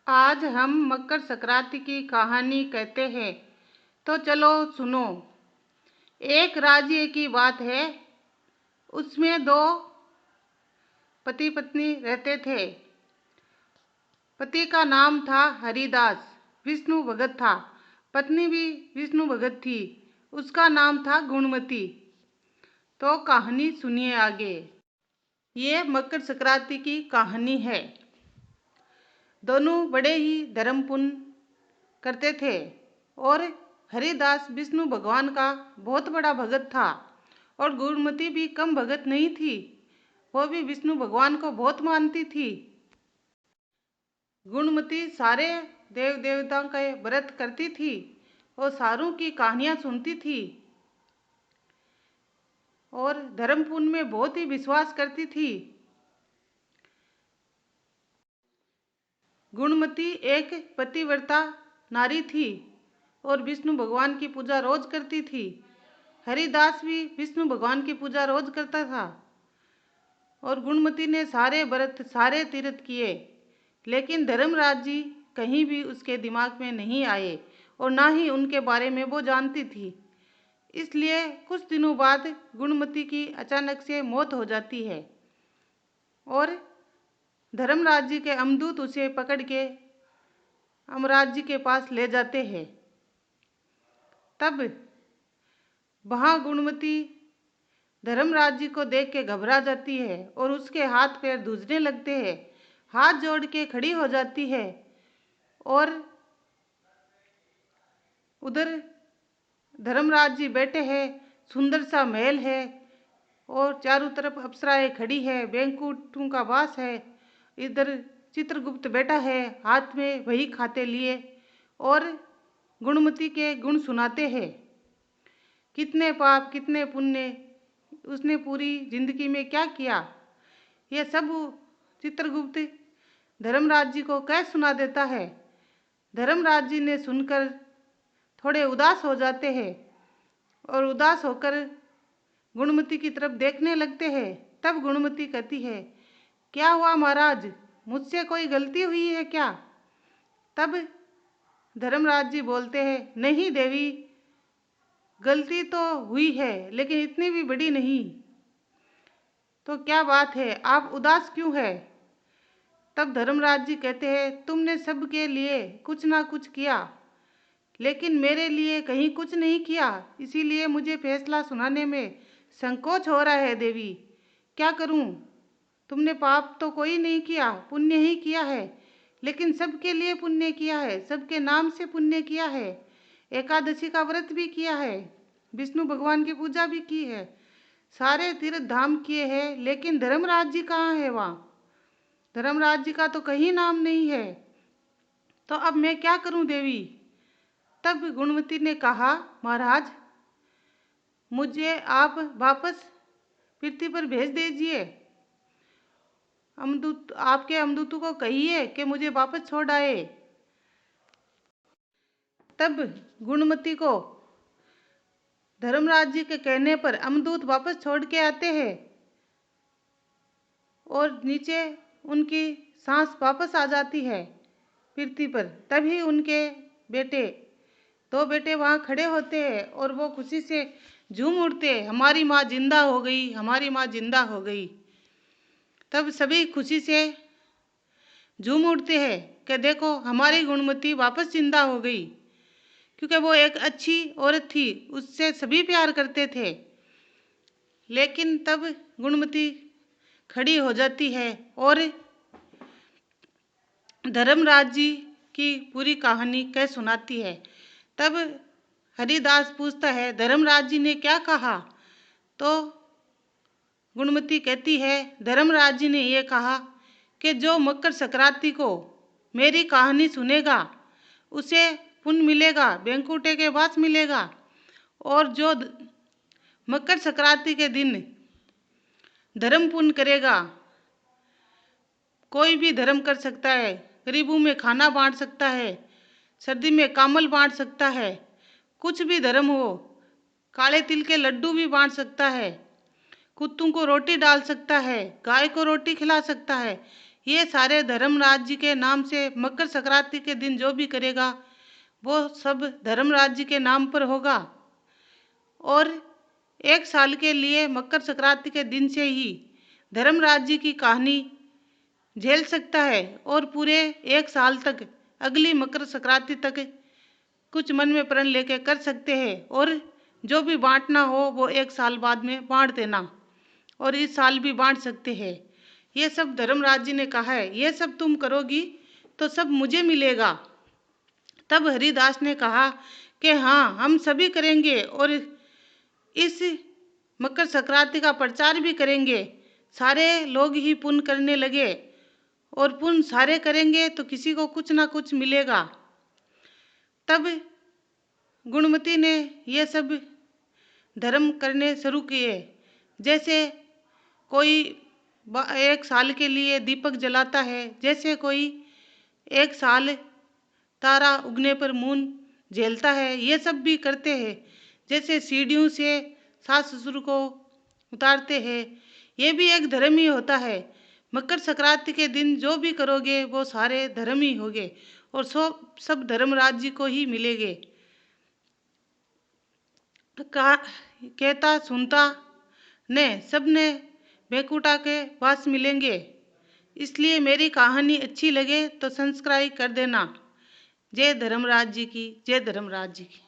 आज हम मकर संक्रांति की कहानी कहते हैं, तो चलो सुनो। एक राज्य की बात है। उसमें दो पति पत्नी रहते थे। पति का नाम था हरिदास, विष्णु भगत था। पत्नी भी विष्णु भगत थी, उसका नाम था गुणमती। तो कहानी सुनिए आगे। ये मकर संक्रांति की कहानी है। दोनों बड़े ही धर्म पुण्य करते थे और हरिदास विष्णु भगवान का बहुत बड़ा भगत था और गुणमती भी कम भगत नहीं थी। वो भी विष्णु भगवान को बहुत मानती थी। गुणमती सारे देव देवताओं के व्रत करती थी और सारों की कहानियां सुनती थी और धर्म पुण्य में बहुत ही विश्वास करती थी। गुणमती एक पतिव्रता नारी थी और विष्णु भगवान की पूजा रोज करती थी। हरिदास भी विष्णु भगवान की पूजा रोज करता था और गुणमती ने सारे व्रत सारे तीर्थ किए, लेकिन धर्मराज जी कहीं भी उसके दिमाग में नहीं आए और ना ही उनके बारे में वो जानती थी। इसलिए कुछ दिनों बाद गुणमती की अचानक से मौत हो जाती है और धर्मराज जी के अमदूत उसे पकड़ के अमराज जी के पास ले जाते हैं। तब वहाँ गुणमती धर्मराज जी को देख के घबरा जाती है और उसके हाथ पैर धुजने लगते हैं। हाथ जोड़ के खड़ी हो जाती है और उधर धर्मराज जी बैठे हैं। सुंदर सा महल है और चारों तरफ अप्सराएं खड़ी है, बैंकुटों का वास है। इधर चित्रगुप्त बैठा है, हाथ में वही खाते लिए और गुणमती के गुण सुनाते हैं। कितने पाप कितने पुण्य, उसने पूरी जिंदगी में क्या किया, ये सब चित्रगुप्त धर्मराज जी को कह सुना देता है। धर्मराज जी ने सुनकर थोड़े उदास हो जाते हैं और उदास होकर गुणमती की तरफ देखने लगते हैं। तब गुणमती कहती है, क्या हुआ महाराज, मुझसे कोई गलती हुई है क्या? तब धर्मराज जी बोलते हैं, नहीं देवी, गलती तो हुई है लेकिन इतनी भी बड़ी नहीं। तो क्या बात है, आप उदास क्यों है? तब धर्मराज जी कहते हैं, तुमने सबके लिए कुछ ना कुछ किया, लेकिन मेरे लिए कहीं कुछ नहीं किया, इसीलिए मुझे फैसला सुनाने में संकोच हो रहा है देवी। क्या करूं? तुमने पाप तो कोई नहीं किया, पुण्य ही किया है, लेकिन सबके लिए पुण्य किया है, सबके नाम से पुण्य किया है। एकादशी का व्रत भी किया है, विष्णु भगवान की पूजा भी की है, सारे तीर्थ धाम किए हैं, लेकिन धर्मराज जी कहाँ है? वहाँ धर्मराज जी का तो कहीं नाम नहीं है। तो अब मैं क्या करूं देवी? तब गुणवती ने कहा, महाराज, मुझे आप वापस पृथ्वी पर भेज दीजिए। अमदूत आपके अमदूतों को कहिए कि मुझे वापस छोड़ आए। तब गुणमती को धर्मराज जी के कहने पर अमदूत वापस छोड़ के आते हैं और नीचे उनकी सांस वापस आ जाती है पृथ्वी पर। तभी उनके बेटे, दो बेटे वहाँ खड़े होते हैं और वो खुशी से झूम उठते हैं, हमारी माँ जिंदा हो गई, हमारी माँ जिंदा हो गई। तब सभी खुशी से झूम उठते हैं कि देखो हमारी गुणमती वापस जिंदा हो गई, क्योंकि वो एक अच्छी औरत थी, उससे सभी प्यार करते थे। लेकिन तब गुणमती खड़ी हो जाती है और धर्मराज जी की पूरी कहानी कह सुनाती है। तब हरिदास पूछता है, धर्मराज जी ने क्या कहा? तो गुणमती कहती है, धर्मराज जी ने ये कहा कि जो मकर संक्रांति को मेरी कहानी सुनेगा उसे पुण्य मिलेगा, बैंकुटे के वास मिलेगा, और जो मकर संक्रांति के दिन धर्म पुण्य करेगा, कोई भी धर्म कर सकता है, गरीबों में खाना बांट सकता है, सर्दी में कामल बांट सकता है, कुछ भी धर्म हो, काले तिल के लड्डू भी बांट सकता है, कुत्तों को रोटी डाल सकता है, गाय को रोटी खिला सकता है, ये सारे धर्मराज जी के नाम से मकर संक्रांति के दिन जो भी करेगा वो सब धर्मराज जी के नाम पर होगा। और 1 साल के लिए मकर संक्रांति के दिन से ही धर्मराज जी की कहानी झेल सकता है और पूरे 1 साल तक अगली मकर संक्रांति तक कुछ मन में प्रण लेके कर सकते हैं। और जो भी बांटना हो वो 1 साल बाद में बांट देना, और इस साल भी बांट सकते हैं। ये सब धर्मराज जी ने कहा है, ये सब तुम करोगी तो सब मुझे मिलेगा। तब हरिदास ने कहा कि हाँ, हम सभी करेंगे और इस मकर संक्रांति का प्रचार भी करेंगे। सारे लोग ही पुण्य करने लगे और पुण्य सारे करेंगे तो किसी को कुछ ना कुछ मिलेगा। तब गुणमती ने ये सब धर्म करने शुरू किए। जैसे कोई 1 साल के लिए दीपक जलाता है, जैसे कोई 1 साल तारा उगने पर मून झेलता है, ये सब भी करते हैं। जैसे सीढ़ियों से सास ससुर को उतारते हैं, ये भी एक धर्म ही होता है। मकर संक्रांति के दिन जो भी करोगे वो सारे धर्म ही होंगे और सब धर्मराज जी को ही मिलेंगे। कहता सुनता ने सबने बेकुटा के पास मिलेंगे। इसलिए मेरी कहानी अच्छी लगे तो सब्सक्राइब कर देना। जय धर्मराज जी की, जय धर्मराज जी की।